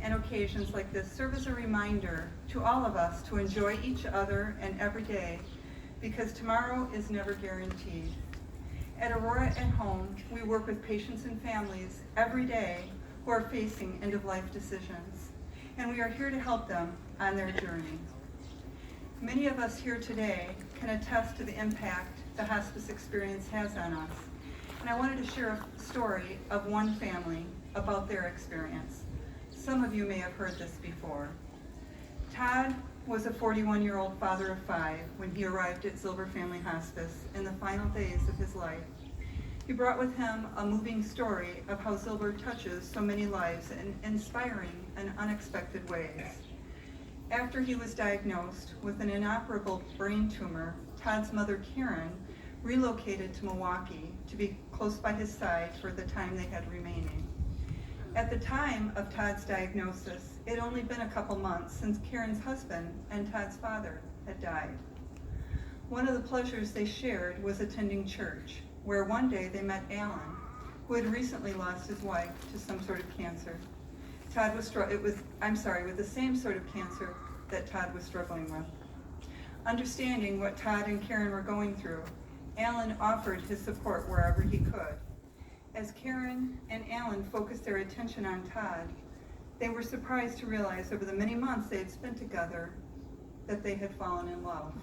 and occasions like this serve as a reminder to all of us to enjoy each other and every day, because tomorrow is never guaranteed. At Aurora at Home, we work with patients and families every day who are facing end-of-life decisions, and we are here to help them on their journey. Many of us here today can attest to the impact the hospice experience has on us, and I wanted to share a story of one family about their experience. Some of you may have heard this before. Todd was a 41-year-old father of 5 when he arrived at Zilber Family Hospice in the final days of his life. He brought with him a moving story of how Zilber touches so many lives in inspiring and unexpected ways. After he was diagnosed with an inoperable brain tumor, Todd's mother, Karen, relocated to Milwaukee to be close by his side for the time they had remaining. At the time of Todd's diagnosis, it had only been a couple months since Karen's husband and Todd's father had died. One of the pleasures they shared was attending church, where one day they met Alan, who had recently lost his wife to some sort of cancer. Todd was with the same sort of cancer that Todd was struggling with. Understanding what Todd and Karen were going through, Alan offered his support wherever he could. As Karen and Alan focused their attention on Todd, they were surprised to realize over the many months they had spent together that they had fallen in love.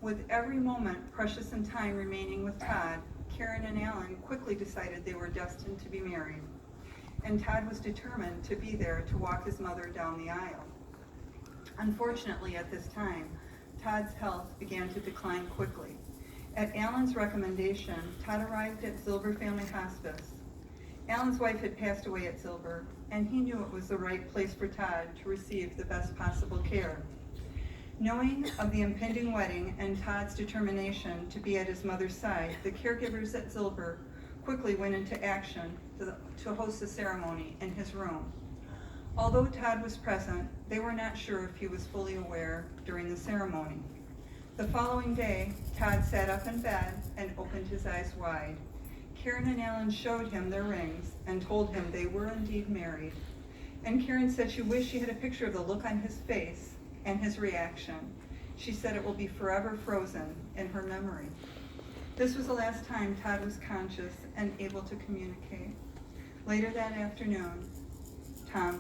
With every moment precious in time remaining with Todd, Karen and Alan quickly decided they were destined to be married, and Todd was determined to be there to walk his mother down the aisle. Unfortunately, at this time, Todd's health began to decline quickly. At Alan's recommendation, Todd arrived at Zilber Family Hospice. Alan's wife had passed away at Zilber, and he knew it was the right place for Todd to receive the best possible care. Knowing of the impending wedding and Todd's determination to be at his mother's side, the caregivers at Zilber quickly went into action to host the ceremony in his room. Although Todd was present, they were not sure if he was fully aware during the ceremony. The following day, Todd sat up in bed and opened his eyes wide. Karen and Alan showed him their rings and told him they were indeed married. And Karen said she wished she had a picture of the look on his face and his reaction. She said it will be forever frozen in her memory. This was the last time Todd was conscious and able to communicate. Later that afternoon, Todd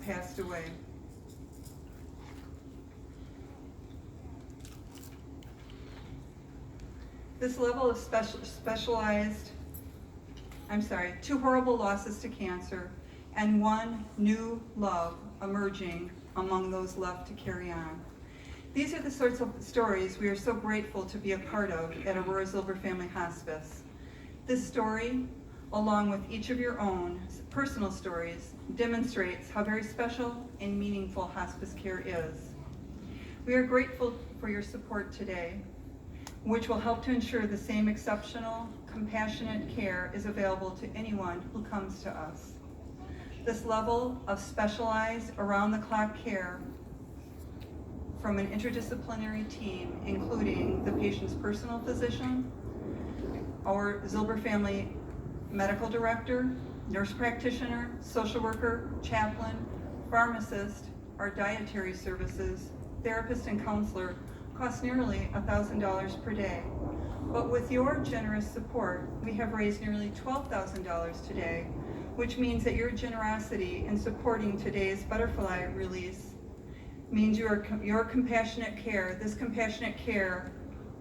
passed away. This level of two horrible losses to cancer and one new love emerging among those left to carry on. These are the sorts of stories we are so grateful to be a part of at Aurora Zilber Family Hospice. This story, along with each of your own personal stories, demonstrates how very special and meaningful hospice care is. We are grateful for your support today, which will help to ensure the same exceptional, compassionate care is available to anyone who comes to us. This level of specialized, around-the-clock care from an interdisciplinary team, including the patient's personal physician, our Zilber Family medical director, nurse practitioner, social worker, chaplain, pharmacist, our dietary services, therapist and counselor, costs nearly $1,000 per day. But with your generous support, we have raised nearly $12,000 today, which means that your generosity in supporting today's butterfly release means your compassionate care, this compassionate care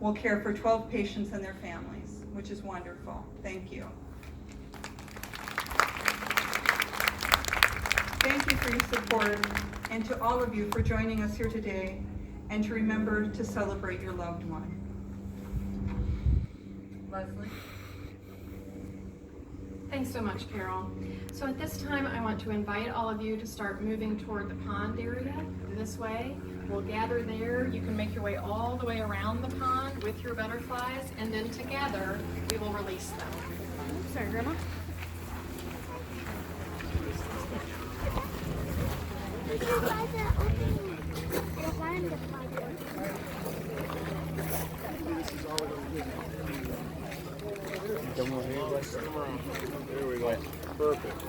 will care for 12 patients and their families, which is wonderful. Thank you. Thank you for your support, and to all of you for joining us here today, and to remember to celebrate your loved one. Leslie? Thanks so much, Carol. So at this time, I want to invite all of you to start moving toward the pond area this way. We'll gather there. You can make your way all the way around the pond with your butterflies, and then together we will release them. Sorry, Grandma. Come on here, let's come around. There we go. Perfect.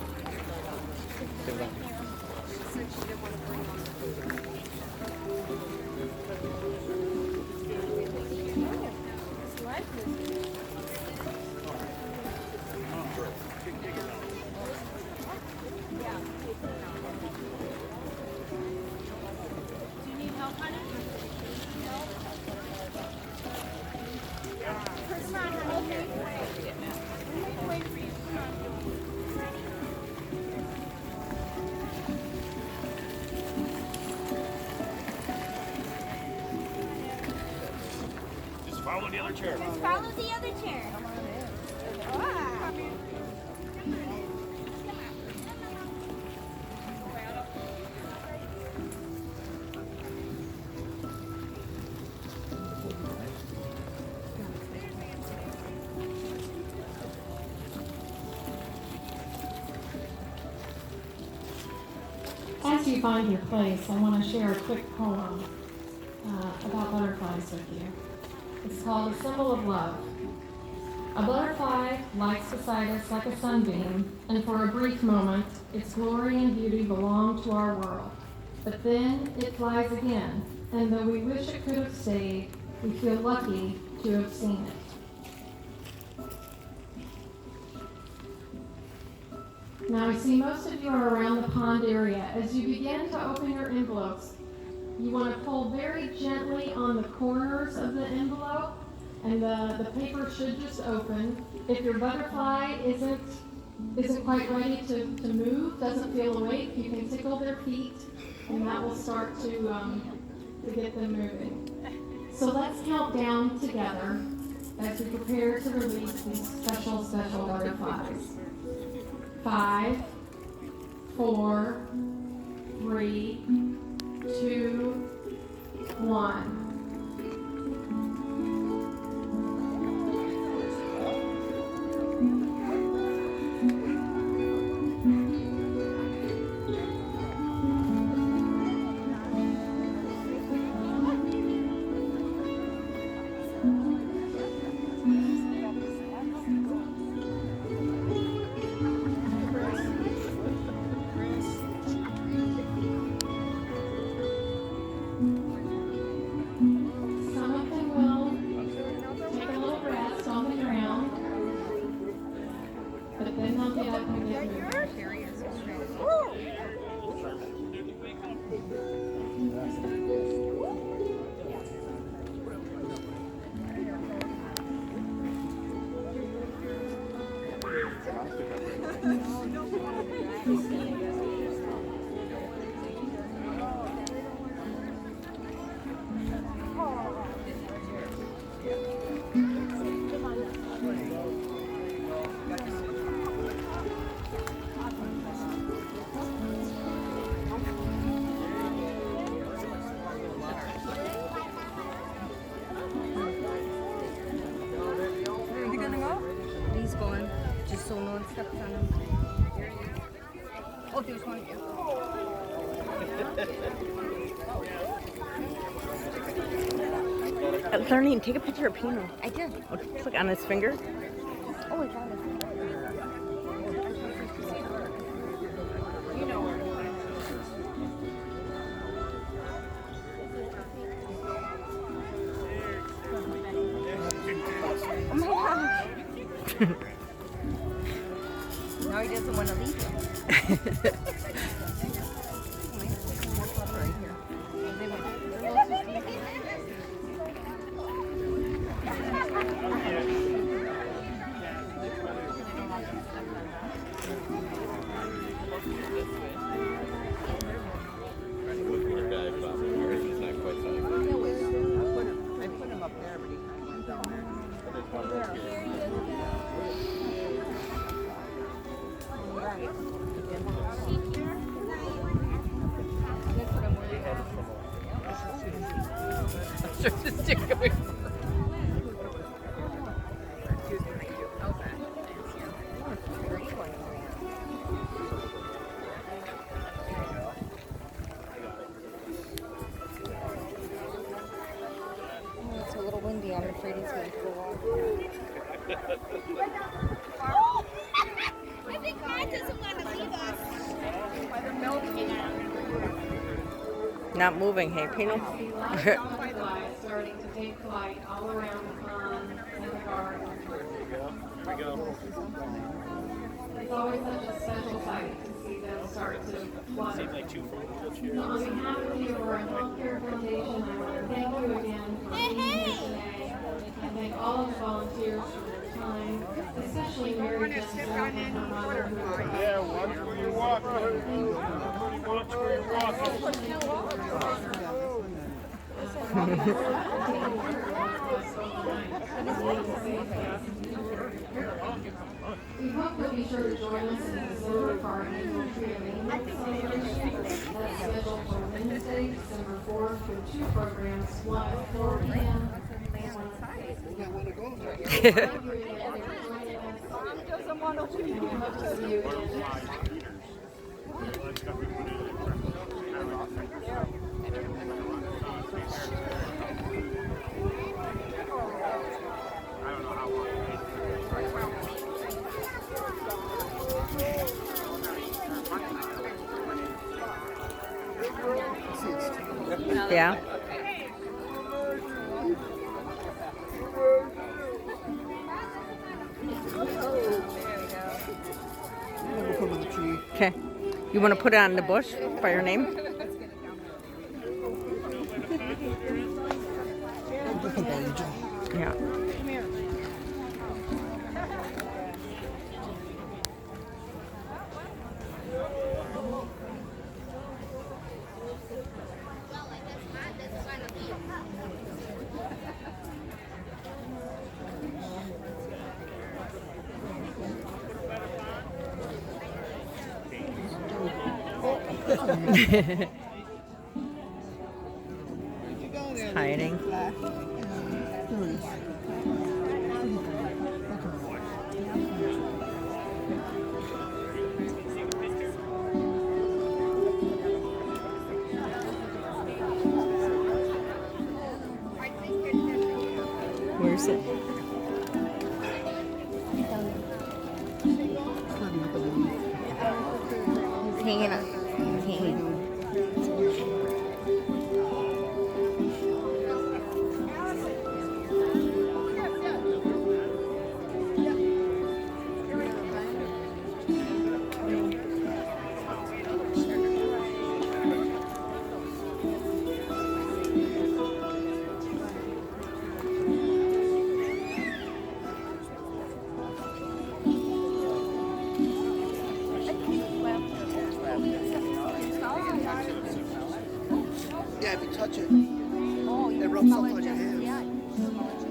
the other chair. Just follow the other chair. As you find your place, I want to share a quick poem about butterflies with you. It's called A Symbol of Love. A butterfly lights beside us like a sunbeam, and for a brief moment, its glory and beauty belong to our world. But then it flies again, and though we wish it could have stayed, we feel lucky to have seen it. Now I see most of you are around the pond area. As you begin to open your envelopes, you want to pull very gently on the corners of the envelope, and the paper should just open. If your butterfly isn't quite ready to move, doesn't feel awake, you can tickle their feet, and that will start to get them moving. So let's count down together as we prepare to release these special butterflies. 5, 4, 3, 2, 1. So no one steps on him. Oh, there's one here. Darlene, take a picture of Pino. I did. Okay, click on his finger. Oh, I found it. You know. Oh my gosh. Now he doesn't want to leave him. I put him up there, but he went down there. It's a little windy. I'm afraid he's going to go off. I think God doesn't want to leave us. Not moving, hey, Pino? Butterflies starting to take flight all around the pond and the garden. It's always such a special sight to see them start to flutter. So on behalf of the Aurora Healthcare Foundation, I want to thank you again for being here today. I thank all of the volunteers for their time, especially Mary Jessica and her mother who provided. Yeah, watch where you walk. Watch where you walk. We hope you'll be sure to join us in the Zilber for our annual Tree of Angels celebration. That's scheduled for Wednesday, December 4th, with 2 programs, one at 4 p.m. and one at 6. Doesn't want to leave. We hope to see you again next time. Yeah. Okay. You want to put it on the bush by your name? Yeah. It's hiding. Where's it? He's hanging on. He's hanging. Yeah, if you touch it, it rubs off on your hands.